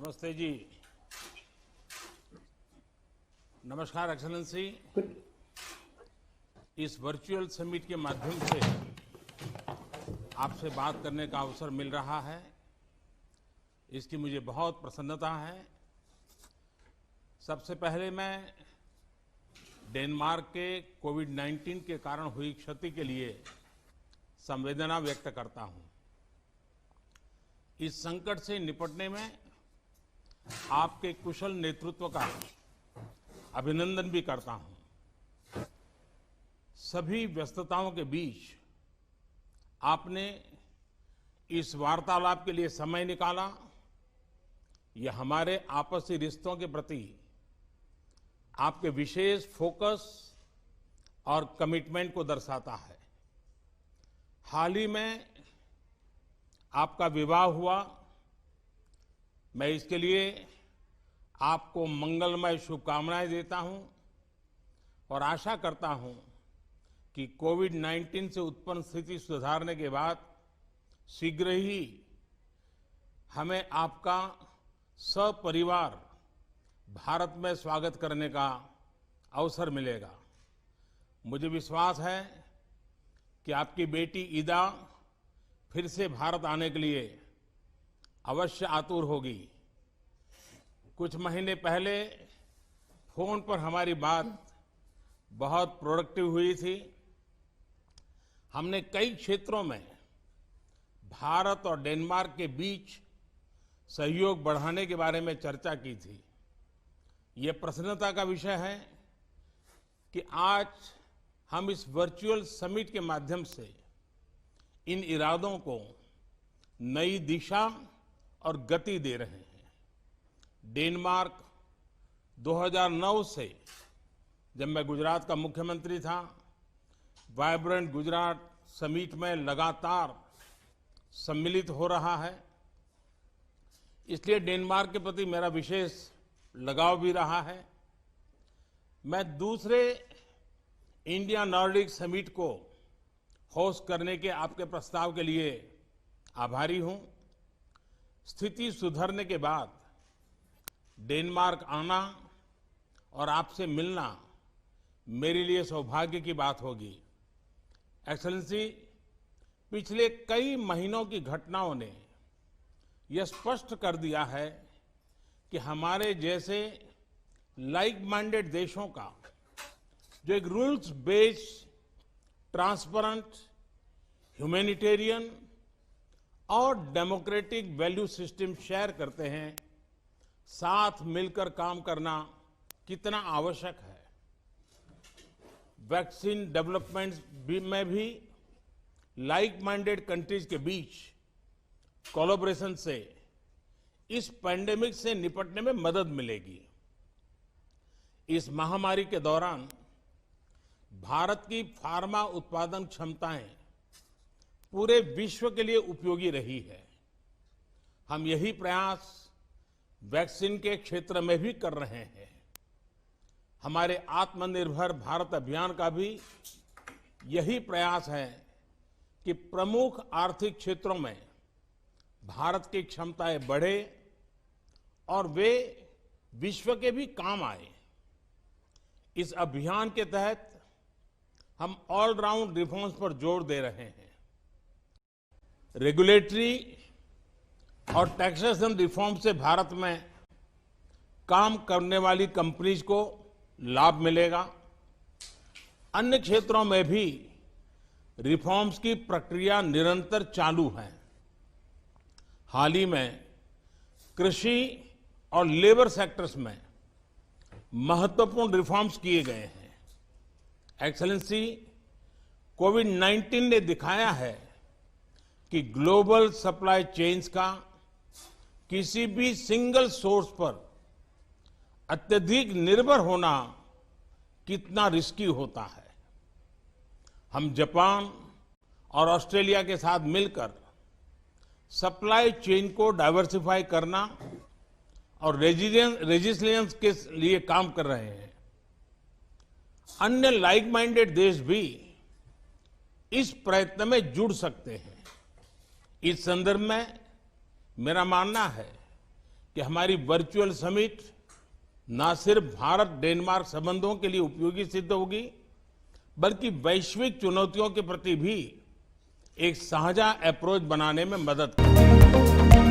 नमस्ते जी। नमस्कार एक्सेलेंसी। इस वर्चुअल समिट के माध्यम से आपसे बात करने का अवसर मिल रहा है, इसकी मुझे बहुत प्रसन्नता है। सबसे पहले मैं डेनमार्क के कोविड-19 के कारण हुई क्षति के लिए संवेदना व्यक्त करता हूं। इस संकट से निपटने में आपके कुशल नेतृत्व का अभिनंदन भी करता हूं। सभी व्यस्तताओं के बीच आपने इस वार्तालाप के लिए समय निकाला। यह हमारे आपसी रिश्तों के प्रति आपके विशेष फोकस और कमिटमेंट को दर्शाता है। हाल ही में आपका विवाह हुआ। मैं इसके लिए आपको मंगलमय शुभकामनाएं देता हूं और आशा करता हूं कि कोविड-19 से उत्पन्न स्थिति सुधारने के बाद शीघ्र ही हमें आपका सपरिवार भारत में स्वागत करने का अवसर मिलेगा। मुझे विश्वास है कि आपकी बेटी ईदा फिर से भारत आने के लिए अवश्य आतुर होगी। कुछ महीने पहले फोन पर हमारी बात बहुत प्रोडक्टिव हुई थी। हमने कई क्षेत्रों में भारत और डेनमार्क के बीच सहयोग बढ़ाने के बारे में चर्चा की थी। ये प्रसन्नता का विषय है कि आज हम इस वर्चुअल समिट के माध्यम से इन इरादों को नई दिशा और गति दे रहे हैं। डेनमार्क 2009 से, जब मैं गुजरात का मुख्यमंत्री था, वाइब्रेंट गुजरात समिट में लगातार सम्मिलित हो रहा है। इसलिए डेनमार्क के प्रति मेरा विशेष लगाव भी रहा है। मैं दूसरे इंडिया नॉर्डिक समिट को होस्ट करने के आपके प्रस्ताव के लिए आभारी हूं। स्थिति सुधरने के बाद डेनमार्क आना और आपसे मिलना मेरे लिए सौभाग्य की बात होगी। एक्सेलेंसी, पिछले कई महीनों की घटनाओं ने यह स्पष्ट कर दिया है कि हमारे जैसे लाइक माइंडेड देशों का जो एक रूल्स बेस्ड, ट्रांसपेरेंट, ह्यूमैनिटेरियन और डेमोक्रेटिक वैल्यू सिस्टम शेयर करते हैं, साथ मिलकर काम करना कितना आवश्यक है। वैक्सीन डेवलपमेंट में भी लाइक माइंडेड कंट्रीज के बीच कोलैबोरेशन से इस पैंडेमिक से निपटने में मदद मिलेगी। इस महामारी के दौरान भारत की फार्मा उत्पादन क्षमताएं पूरे विश्व के लिए उपयोगी रही है। हम यही प्रयास वैक्सीन के क्षेत्र में भी कर रहे हैं। हमारे आत्मनिर्भर भारत अभियान का भी यही प्रयास है कि प्रमुख आर्थिक क्षेत्रों में भारत की क्षमताएं बढ़े और वे विश्व के भी काम आए। इस अभियान के तहत हम ऑलराउंड रिफॉर्म्स पर जोर दे रहे हैं। रेगुलेटरी और टैक्सेशन रिफॉर्म से भारत में काम करने वाली कंपनीज को लाभ मिलेगा। अन्य क्षेत्रों में भी रिफॉर्म्स की प्रक्रिया निरंतर चालू है। हाल ही में कृषि और लेबर सेक्टर्स में महत्वपूर्ण रिफॉर्म्स किए गए हैं। एक्सेलेंसी, कोविड-19 ने दिखाया है कि ग्लोबल सप्लाई चेन्स का किसी भी सिंगल सोर्स पर अत्यधिक निर्भर होना कितना रिस्की होता है। हम जापान और ऑस्ट्रेलिया के साथ मिलकर सप्लाई चेन को डाइवर्सिफाई करना और रेजिलियंस के लिए काम कर रहे हैं। अन्य लाइक माइंडेड देश भी इस प्रयत्न में जुड़ सकते हैं। इस संदर्भ में मेरा मानना है कि हमारी वर्चुअल समिट न सिर्फ भारत डेनमार्क संबंधों के लिए उपयोगी सिद्ध होगी, बल्कि वैश्विक चुनौतियों के प्रति भी एक साझा अप्रोच बनाने में मदद करेगी।